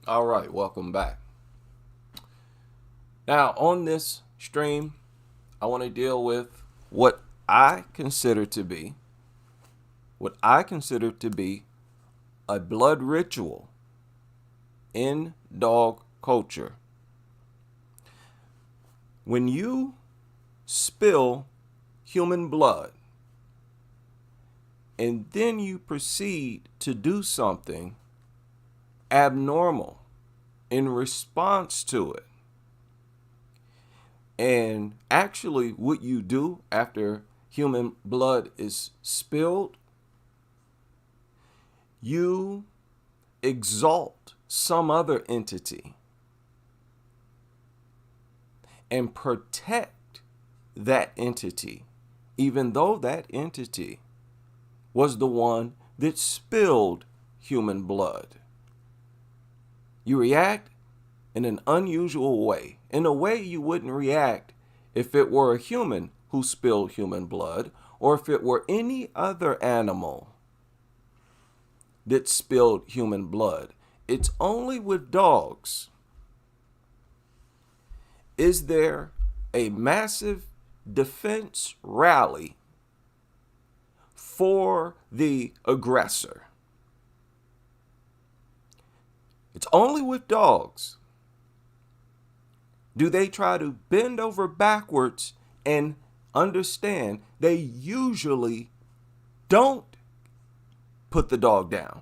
All right, welcome back. Now, on this stream, I want to deal with what I consider to be what I consider to be a blood ritual in dog culture. When you spill human blood and then you proceed to do something abnormal in response to it, and actually, what you do after human blood is spilled, you exalt some other entity and protect that entity, even though that entity was the one that spilled human blood. You react in an unusual way, in a way you wouldn't react if it were a human who spilled human blood, or if it were any other animal that spilled human blood. It's only with dogs is there a massive defense rally for the aggressor. It's only with dogs do they try to bend over backwards and understand they usually don't put the dog down.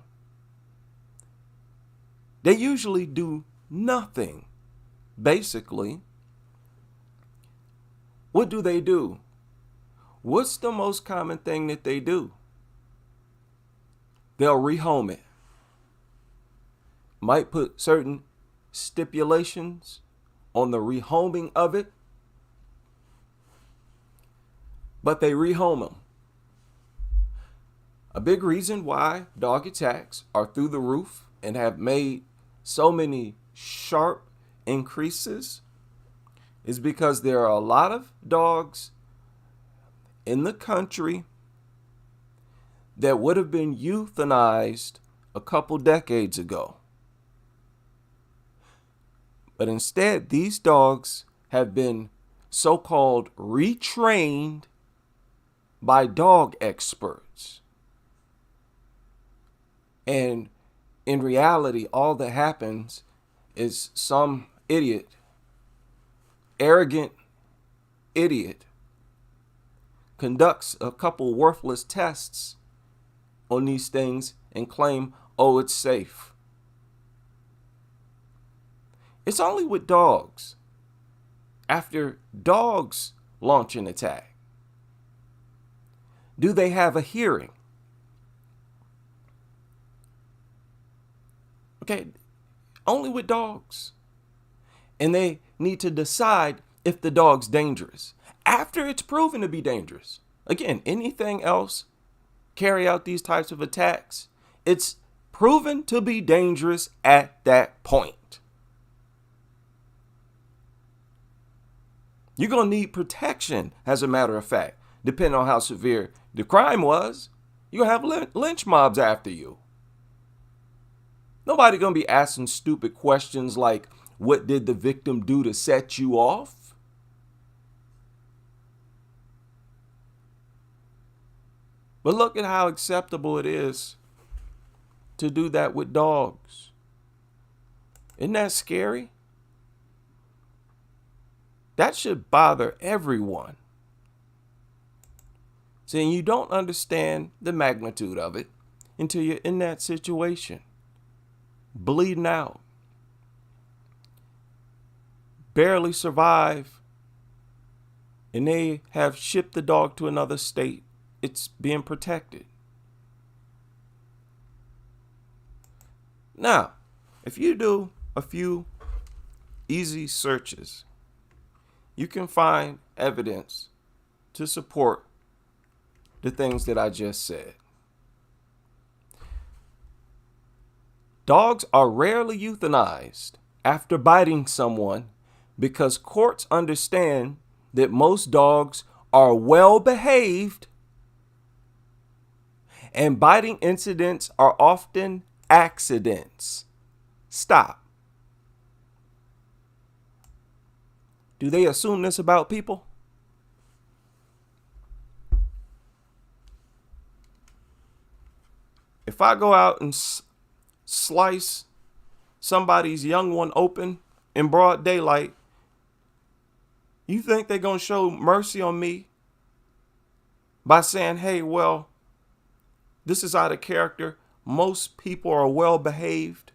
They usually do nothing. Basically, what do? What's the most common thing that they do? They'll rehome it. Might put certain stipulations on the rehoming of it, but they rehome them. A big reason why dog attacks are through the roof and have made so many sharp increases is because there are a lot of dogs in the country that would have been euthanized a couple decades ago. But instead, these dogs have been so-called retrained by dog experts. And in reality, all that happens is some idiot, arrogant idiot, conducts a couple worthless tests on these things and claim, oh, it's safe. It's only with dogs. After dogs launch an attack, do they have a hearing? Okay, only with dogs. And they need to decide if the dog's dangerous. After it's proven to be dangerous. Again, anything else carry out these types of attacks, it's proven to be dangerous at that point. You're going to need protection, as a matter of fact, depending on how severe the crime was. You're going to have lynch mobs after you. Nobody going to be asking stupid questions like, what did the victim do to set you off? But look at how acceptable it is to do that with dogs. Isn't that scary? That should bother everyone. See, you don't understand the magnitude of it until you're in that situation. Bleeding out. Barely survive. And they have shipped the dog to another state. It's being protected. Now, if you do a few easy searches, you can find evidence to support the things that I just said. Dogs are rarely euthanized after biting someone because courts understand that most dogs are well behaved and biting incidents are often accidents. Stop. Do they assume this about people? If I go out and slice somebody's young one open in broad daylight, you think they're going to show mercy on me by saying, hey, well, this is out of character. Most people are well behaved,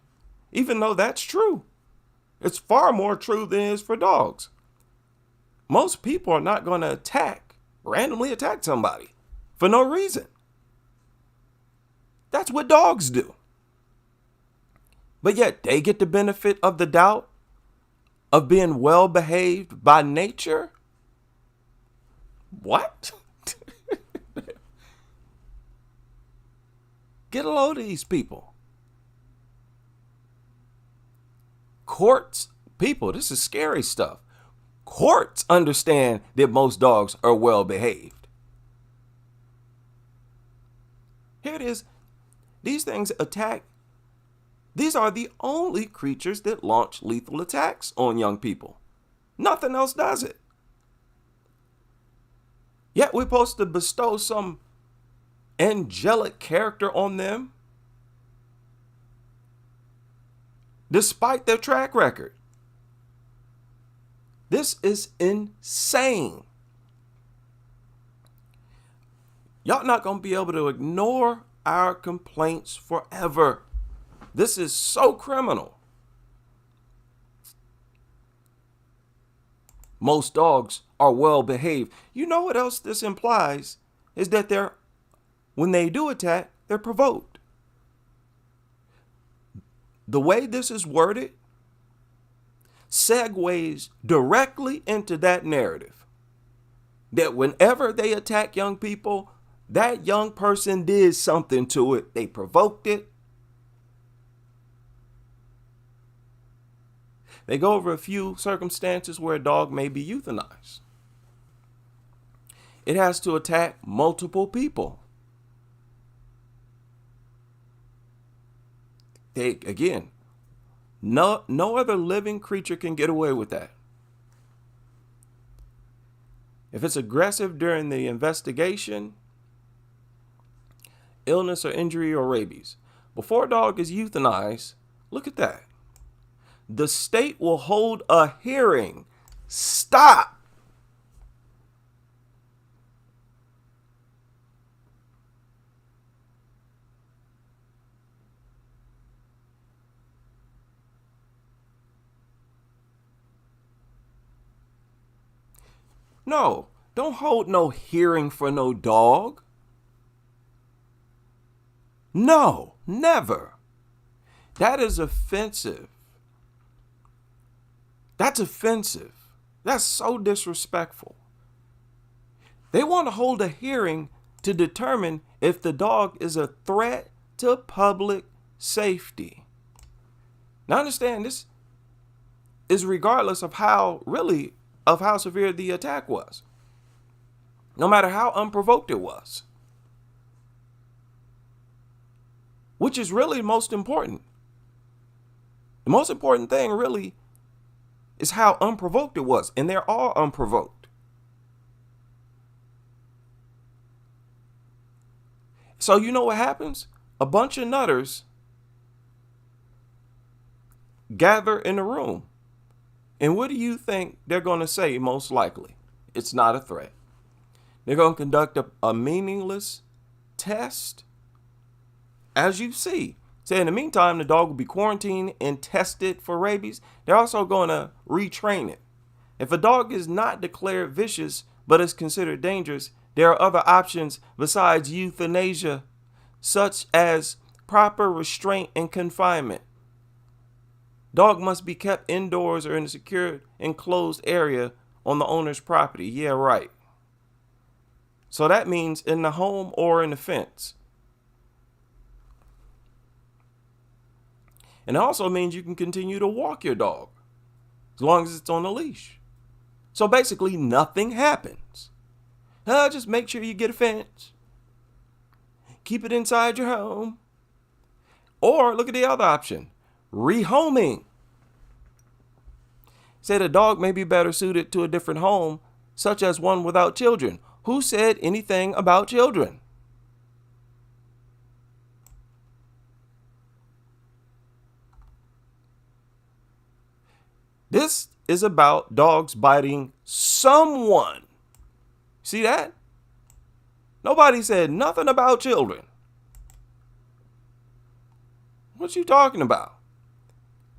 even though that's true. It's far more true than it is for dogs. Most people are not going to randomly attack somebody for no reason. That's what dogs do. But yet they get the benefit of the doubt of being well behaved by nature? What? Get a load of these people. Courts, people, this is scary stuff. Courts understand that most dogs are well behaved. Here it is. These things attack. These are the only creatures that launch lethal attacks on young people. Nothing else does it. Yet we're supposed to bestow some angelic character on them, despite their track record. This is insane. Y'all not going to be able to ignore our complaints forever. This is so criminal. Most dogs are well behaved. You know what else this implies is that when they do attack, they're provoked. The way this is worded segues directly into that narrative. That whenever they attack young people, that young person did something to it. They provoked it. They go over a few circumstances where a dog may be euthanized. It has to attack multiple people. No other living creature can get away with that. If it's aggressive during the investigation, illness or injury or rabies, before a dog is euthanized, look at that. The state will hold a hearing. Stop. No, don't hold no hearing for no dog. No, never. That is offensive. That's offensive. That's so disrespectful. They want to hold a hearing to determine if the dog is a threat to public safety. Now understand, this is regardless of how severe the attack was. No matter how unprovoked it was. Which is really most important. The most important thing really is how unprovoked it was. And they're all unprovoked. So you know what happens? A bunch of nutters gather in a room. And what do you think they're going to say most likely? It's not a threat. They're going to conduct a meaningless test. As you see. So in the meantime, the dog will be quarantined and tested for rabies. They're also going to retrain it. If a dog is not declared vicious but is considered dangerous, there are other options besides euthanasia, such as proper restraint and confinement. Dog must be kept indoors or in a secured, enclosed area on the owner's property. Yeah, right. So that means in the home or in the fence. And it also means you can continue to walk your dog as long as it's on a leash. So basically nothing happens. Just make sure you get a fence. Keep it inside your home. Or look at the other option. Rehoming. Said a dog may be better suited to a different home, such as one without children. Who said anything about children? This is about dogs biting someone. See that? Nobody said nothing about children. What you talking about?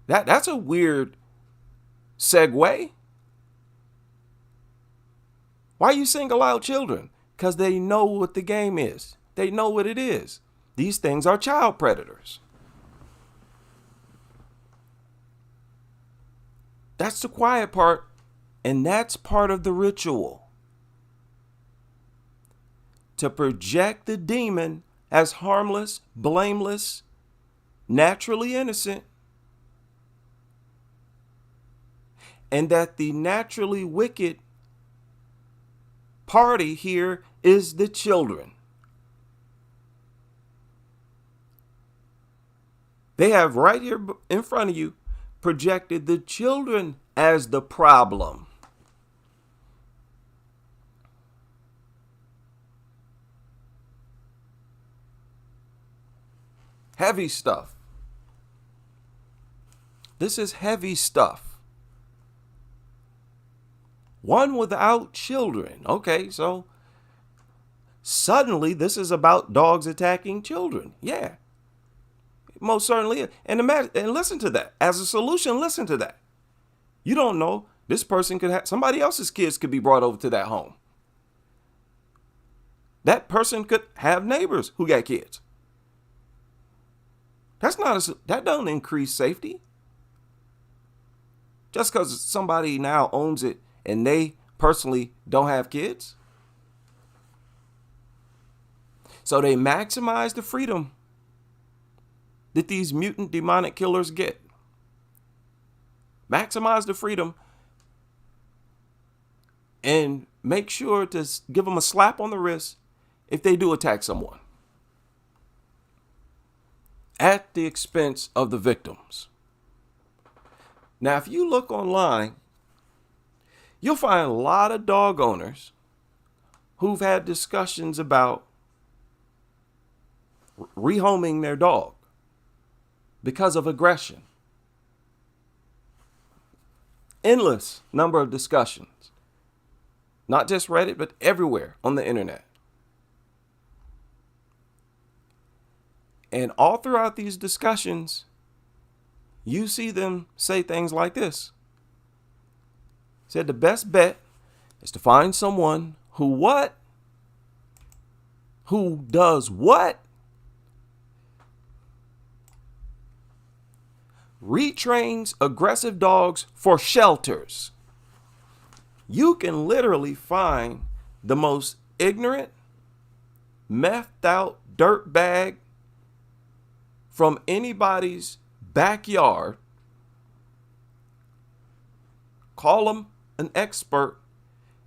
That's a weird segue. Why you single out children? Because they know what the game is. They know what it is. These things are child predators. That's the quiet part, and that's part of the ritual. To project the demon as harmless, blameless, naturally innocent, and that the naturally wicked party here is the children. They have right here in front of you projected the children as the problem. Heavy stuff. This is heavy stuff. One without children. Okay, so suddenly this is about dogs attacking children. Yeah, most certainly is. And listen to that. As a solution, listen to that. You don't know. This person could have, somebody else's kids could be brought over to that home. That person could have neighbors who got kids. That doesn't increase safety. Just because somebody now owns it and they personally don't have kids. So they maximize the freedom that these mutant demonic killers get. Maximize the freedom and make sure to give them a slap on the wrist if they do attack someone, at the expense of the victims. Now, if you look online, you'll find a lot of dog owners who've had discussions about rehoming their dog because of aggression. Endless number of discussions. Not just Reddit, but everywhere on the internet. And all throughout these discussions, you see them say things like this. Said the best bet is to find someone who what? Who does what? Retrains aggressive dogs for shelters. You can literally find the most ignorant, methed out dirtbag from anybody's backyard, call them an expert,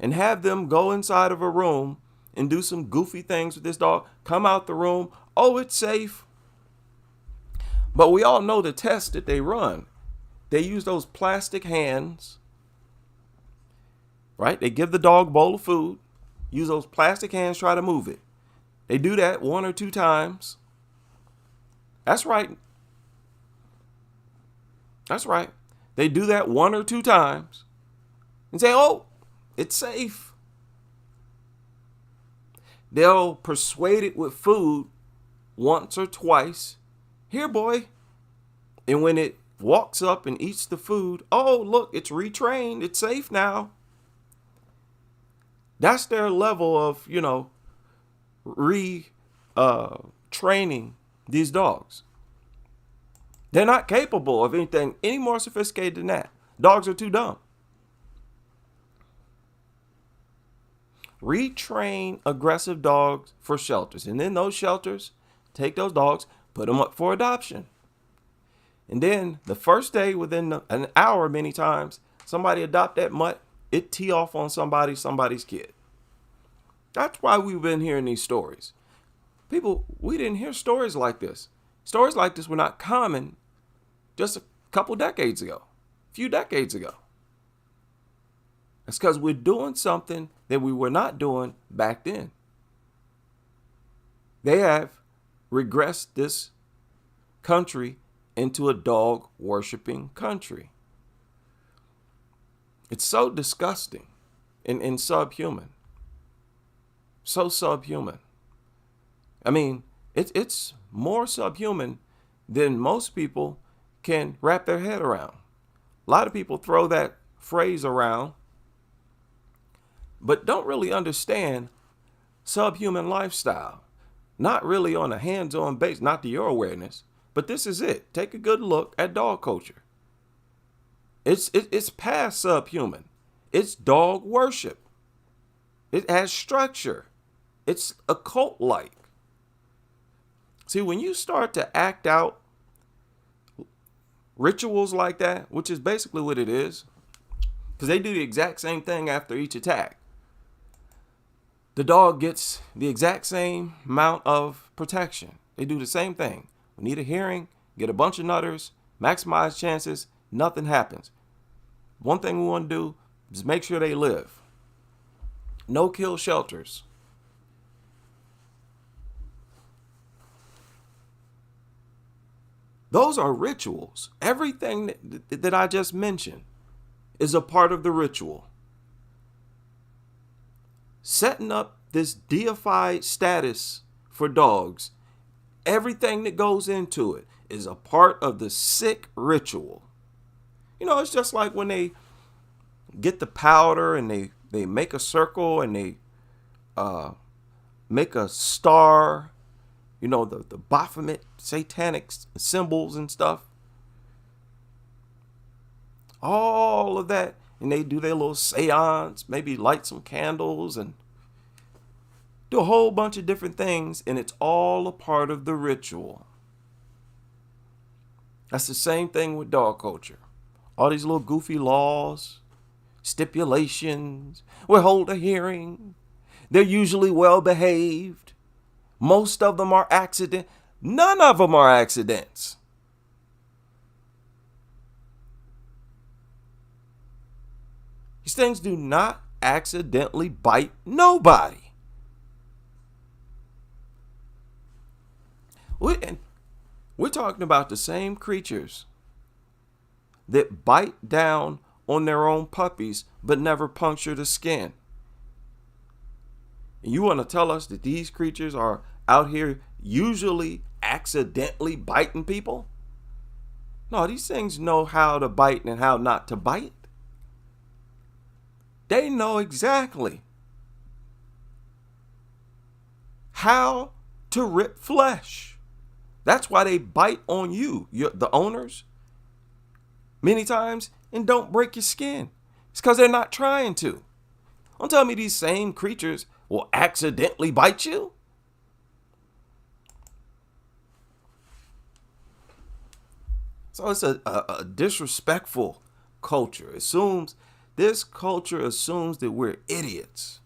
and have them go inside of a room and do some goofy things with this dog, come out the room, oh, it's safe. But we all know the test that they run. They use those plastic hands, right? They give the dog a bowl of food, use those plastic hands, try to move it. They do that 1 or 2 times. That's right. That's right. They do that 1 or 2 times and say, oh, it's safe. They'll persuade it with food once or twice. Here, boy. And when it walks up and eats the food, oh, look, it's retrained. It's safe now. That's their level of, training these dogs. They're not capable of anything any more sophisticated than that. Dogs are too dumb. Retrain aggressive dogs for shelters. And then those shelters take those dogs, put them up for adoption. And then the first day, within an hour, many times, somebody adopt that mutt, it tee off on somebody's kid. That's why we've been hearing these stories. People, we didn't hear stories like this. Stories like this were not common just a couple decades ago, a few decades ago. It's because we're doing something that we were not doing back then. They have regressed this country into a dog worshiping country. It's so disgusting and subhuman. So subhuman. I mean, it's more subhuman than most people can wrap their head around. A lot of people throw that phrase around, but don't really understand subhuman lifestyle. Not really on a hands-on basis, not to your awareness, but this is it. Take a good look at dog culture. It's past subhuman. It's dog worship. It has structure. It's occult-like. See, when you start to act out rituals like that, which is basically what it is, because they do the exact same thing after each attack. The dog gets the exact same amount of protection. They do the same thing. We need a hearing, get a bunch of nutters, maximize chances, nothing happens. One thing we want to do is make sure they live. No kill shelters. Those are rituals. Everything that I just mentioned is a part of the ritual. Setting up this deified status for dogs, everything that goes into it is a part of the sick ritual. You know, it's just like when they get the powder and they make a circle and they make a star, you know, the Baphomet satanic symbols and stuff. All of that. And they do their little seance, maybe light some candles and do a whole bunch of different things. And it's all a part of the ritual. That's the same thing with dog culture. All these little goofy laws, stipulations, we'll hold a hearing. They're usually well behaved. Most of them are accident. None of them are accidents. These things do not accidentally bite nobody. We're talking about the same creatures that bite down on their own puppies but never puncture the skin. And you want to tell us that these creatures are out here usually accidentally biting people? No, these things know how to bite and how not to bite. They know exactly how to rip flesh. That's why they bite on you, the owners, many times, and don't break your skin. It's because they're not trying to. Don't tell me these same creatures will accidentally bite you. So it's a disrespectful culture. This culture assumes that we're idiots.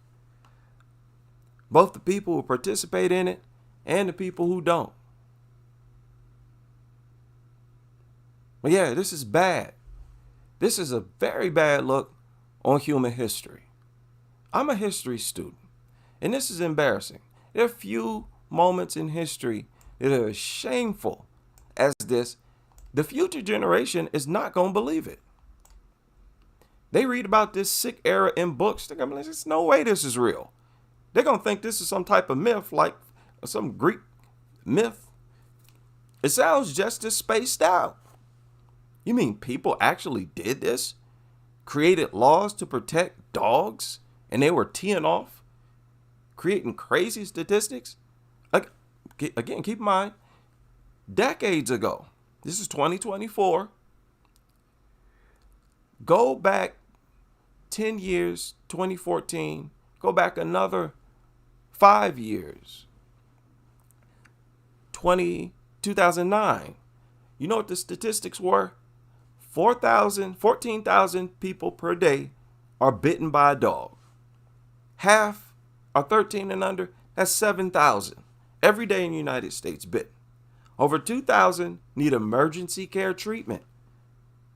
Both the people who participate in it and the people who don't. But yeah, this is bad. This is a very bad look on human history. I'm a history student, and this is embarrassing. There are few moments in history that are as shameful as this. The future generation is not going to believe it. They read about this sick era in books. They're going to be like, there's no way this is real. They're going to think this is some type of myth, like some Greek myth. It sounds just as spaced out. You mean people actually did this? Created laws to protect dogs, and they were teeing off, creating crazy statistics? Again, keep in mind, decades ago, this is 2024. Go back 10 years, 2014. Go back another 5 years, 2009. You know what the statistics were? 14,000 people per day are bitten by a dog. Half are 13 and under. That's 7,000 every day in the United States bitten. Over 2,000 need emergency care treatment.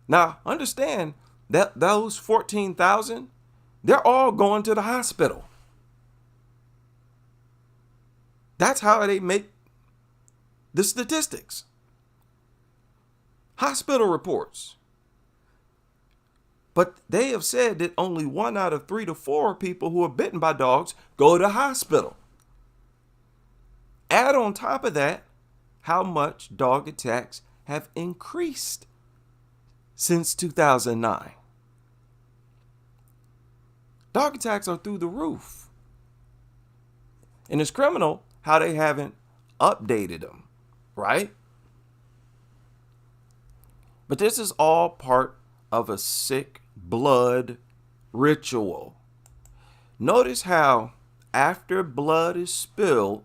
Now, understand that those 14,000, They're all going to the hospital. That's how they make the statistics. Hospital reports. But they have said that only 1 out of 3 to 4 people who are bitten by dogs go to the hospital. Add on top of that how much dog attacks have increased since 2009. Dog attacks are through the roof. And it's criminal how they haven't updated them, right? But this is all part of a sick blood ritual. Notice how after blood is spilled,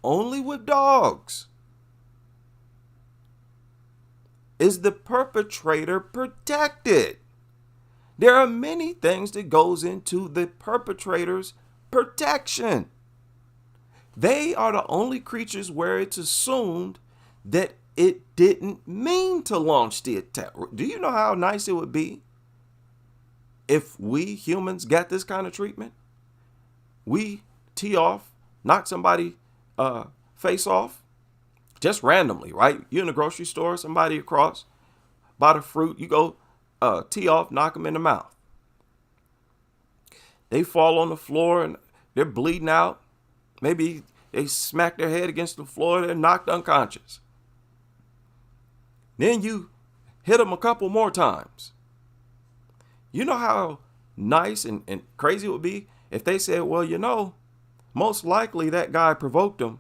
only with dogs, is the perpetrator protected. There are many things that goes into the perpetrator's protection. They are the only creatures where it's assumed that it didn't mean to launch the attack. Do you know how nice it would be if we humans got this kind of treatment? We tee off, knock somebody face off, just randomly, right? You're in the grocery store, somebody across, bought a fruit, you go tee off, knock them in the mouth. They fall on the floor and they're bleeding out. Maybe they smack their head against the floor, they're knocked unconscious. Then you hit them a couple more times. You know how nice and crazy it would be if they said, well, most likely that guy provoked them.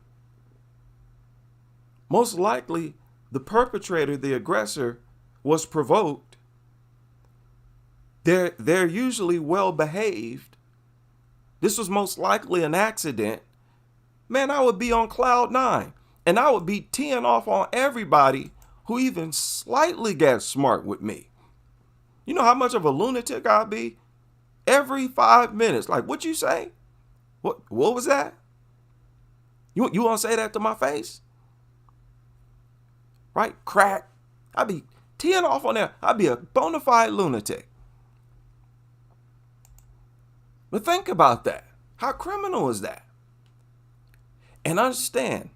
Most likely the perpetrator, the aggressor, was provoked. They're usually well behaved. This was most likely an accident. Man, I would be on cloud 9 and I would be teeing off on everybody who even slightly got smart with me. You know how much of a lunatic I'd be? Every 5 minutes. Like, what you say? What was that? You want to say that to my face? Right? Crack. I'd be teeing off on there. I'd be a bona fide lunatic. But think about that. How criminal is that? And understand,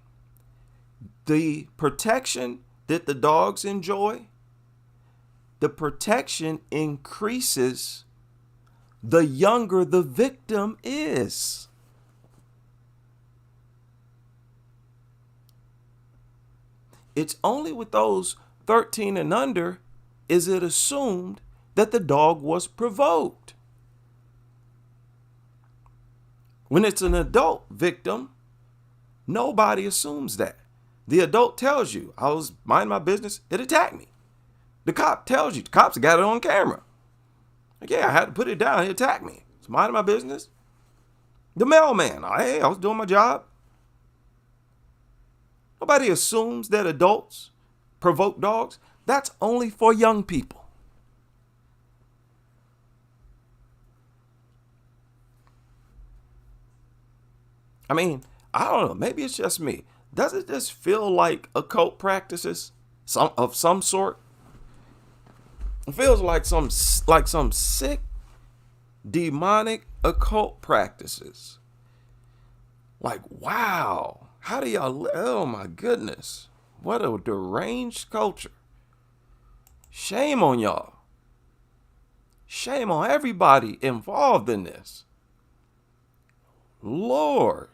the protection that the dogs enjoy, the protection increases the younger the victim is. It's only with those 13 and under is it assumed that the dog was provoked. When it's an adult victim, nobody assumes that. The adult tells you, I was minding my business, it attacked me. The cop tells you, the cops got it on camera. Like, yeah, I had to put it down, it attacked me. It's minding my business. The mailman, hey, I was doing my job. Nobody assumes that adults provoke dogs. That's only for young people. I mean, I don't know, maybe it's just me. Doesn't this feel like occult practices of some sort? It feels like some sick, demonic occult practices. Like, wow, how do y'all, oh my goodness, what a deranged culture. Shame on y'all. Shame on everybody involved in this. Lord.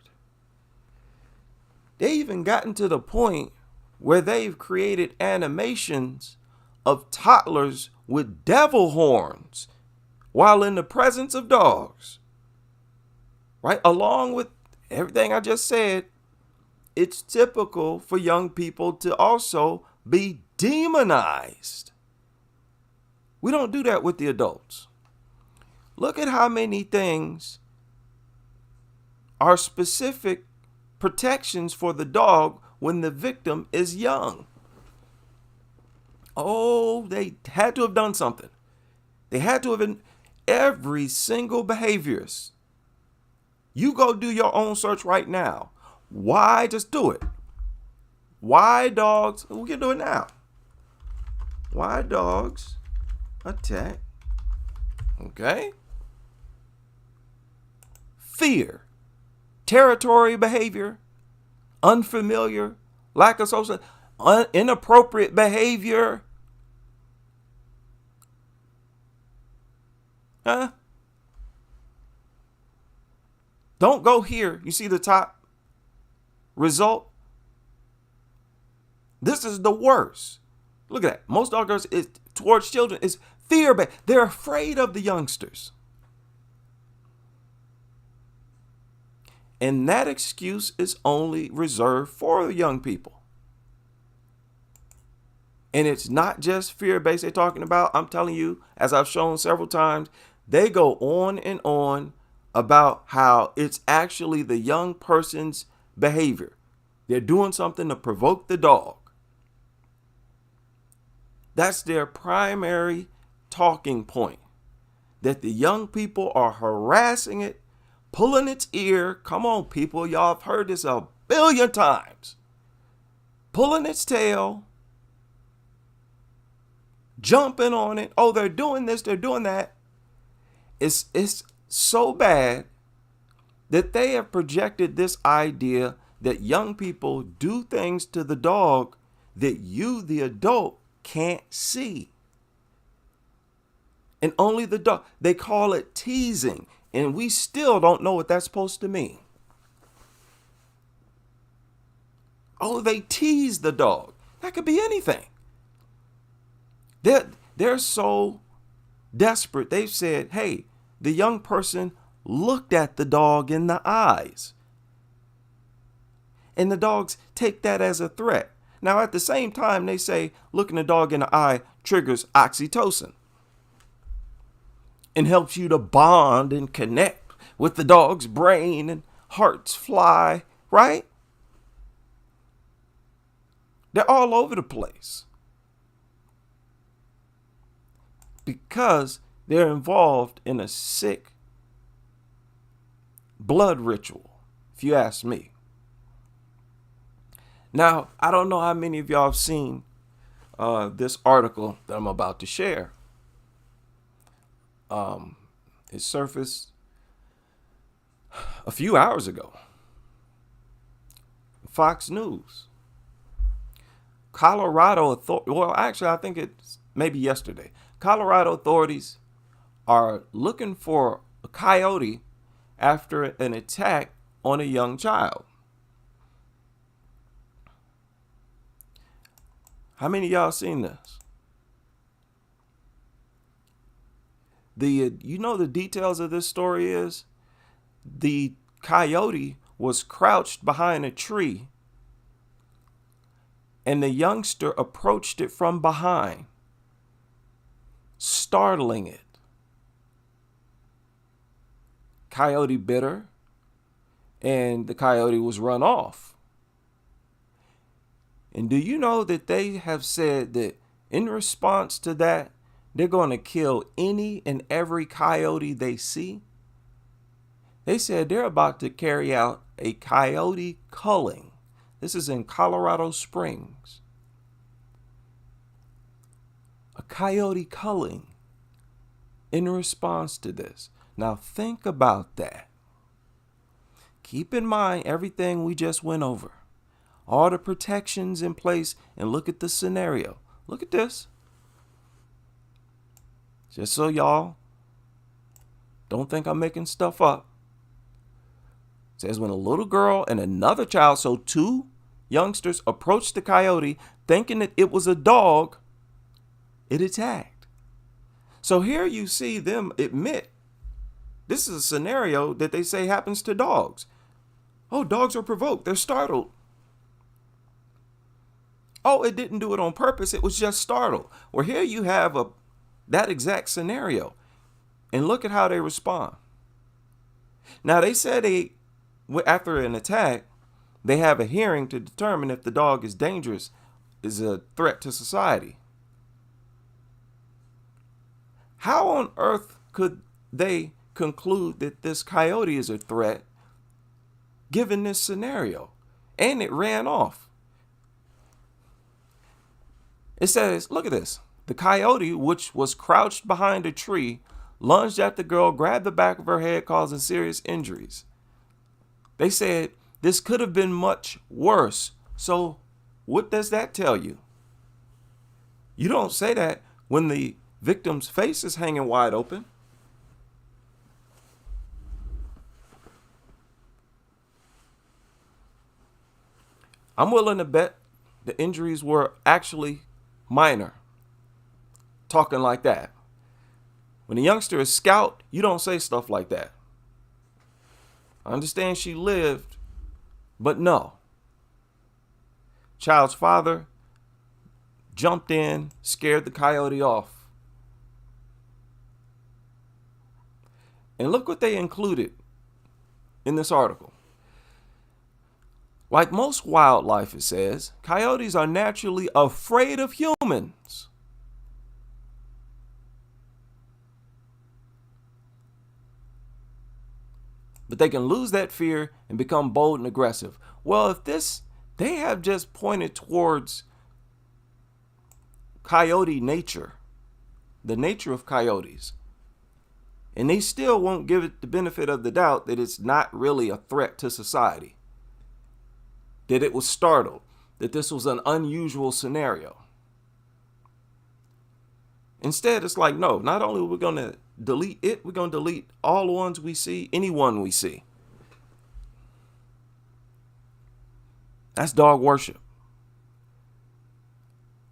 They even gotten to the point where they've created animations of toddlers with devil horns while in the presence of dogs. Right? Along with everything I just said, it's typical for young people to also be demonized. We don't do that with the adults. Look at how many things are specific protections for the dog when the victim is young. Oh, they had to have done something. They had to have been every single behaviorist. You go do your own search right now. Why? Just do it. Why dogs? We can do it now. Why dogs attack? Okay. fear, territory behavior, unfamiliar, lack of social, inappropriate behavior. Huh? Don't go here. You see the top result? This is the worst. Look at that. Most doggers is towards children is fear based. They're afraid of the youngsters. And that excuse is only reserved for the young people. And it's not just fear based they're talking about. I'm telling you, as I've shown several times, they go on and on about how it's actually the young person's behavior. They're doing something to provoke the dog. That's their primary talking point. That the young people are harassing it, pulling its ear. Come on, people. Y'all have heard this a billion times. Pulling its tail. Jumping on it. Oh, they're doing this. They're doing that. It's so bad that they have projected this idea that young people do things to the dog that you, the adult, can't see. And only the dog. They call it teasing. And we still don't know what that's supposed to mean. Oh, they tease the dog. That could be anything. They're so desperate. They've said, hey, the young person looked at the dog in the eyes. And the dogs take that as a threat. Now, at the same time, they say looking a dog in the eye triggers oxytocin and helps you to bond and connect with the dog's brain and hearts fly, right? They're all over the place because they're involved in a sick blood ritual, if you ask me. Now, I don't know how many of y'all have seen this article that I'm about to share. It surfaced a few hours ago. Fox News. Colorado well, actually, I think it's maybe yesterday. Colorado authorities are looking for a coyote after an attack on a young child. How many of y'all seen this? You know the details of this story is the coyote was crouched behind a tree and the youngster approached it from behind, startling it. Coyote bit her and the coyote was run off. And do you know that they have said that in response to that, they're going to kill any and every coyote they see? They said they're about to carry out a coyote culling. This is in Colorado Springs. A coyote culling in response to this. Now think about that. Keep in mind everything we just went over. All the protections in place, and look at the scenario. Look at this. Just so y'all don't think I'm making stuff up. It says when a little girl and another child, so two youngsters, approached the coyote thinking that it was a dog, it attacked. So here you see them admit this is a scenario that they say happens to dogs. Oh, dogs are provoked. They're startled. Oh, it didn't do it on purpose. It was just startled. Well, here you have that exact scenario. And look at how they respond. Now, they said after an attack, they have a hearing to determine if the dog is dangerous, is a threat to society. How on earth could they conclude that this coyote is a threat given this scenario? And it ran off. It says, look at this. The coyote, which was crouched behind a tree, lunged at the girl, grabbed the back of her head, causing serious injuries. They said this could have been much worse. So what does that tell you? You don't say that when the victim's face is hanging wide open. I'm willing to bet the injuries were actually minor. Talking like that. When a youngster is scalped, you don't say stuff like that. I understand she lived, but no. Child's father jumped in, scared the coyote off. And look what they included in this article. Like most wildlife, it says, coyotes are naturally afraid of humans. But they can lose that fear and become bold and aggressive. Well, they have just pointed towards coyote nature, the nature of coyotes. And they still won't give it the benefit of the doubt that it's not really a threat to society, that it was startled, that this was an unusual scenario. Instead, it's like, no, not only are we going to delete it, we're going to delete all the ones we see, anyone we see. That's dog worship.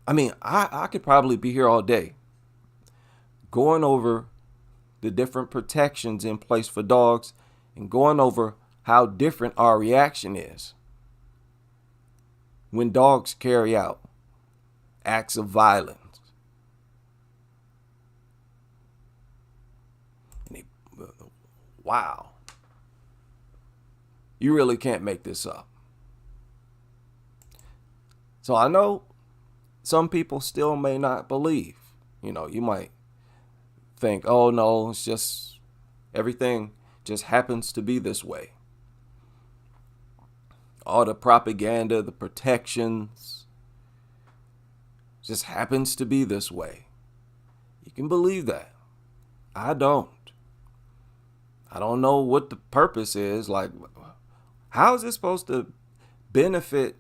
I mean, I could probably be here all day going over the different protections in place for dogs and going over how different our reaction is when dogs carry out acts of violence. Wow. You really can't make this up. So I know some people still may not believe. You might think, oh no, it's just everything just happens to be this way. All the propaganda, the protections, just happens to be this way. You can believe that. I don't. I don't know what the purpose is. Like, how is this supposed to benefit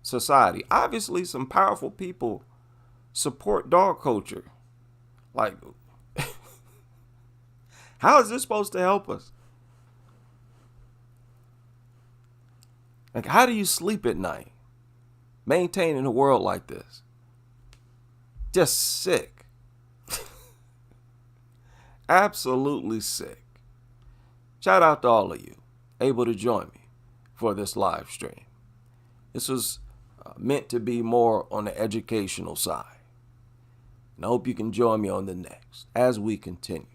society? Obviously, some powerful people support dog culture. Like, how is this supposed to help us? Like, how do you sleep at night maintaining a world like this? Just sick. Absolutely sick. Shout out to all of you able to join me for this live stream. This was meant to be more on the educational side. And I hope you can join me on the next as we continue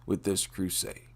with this crusade.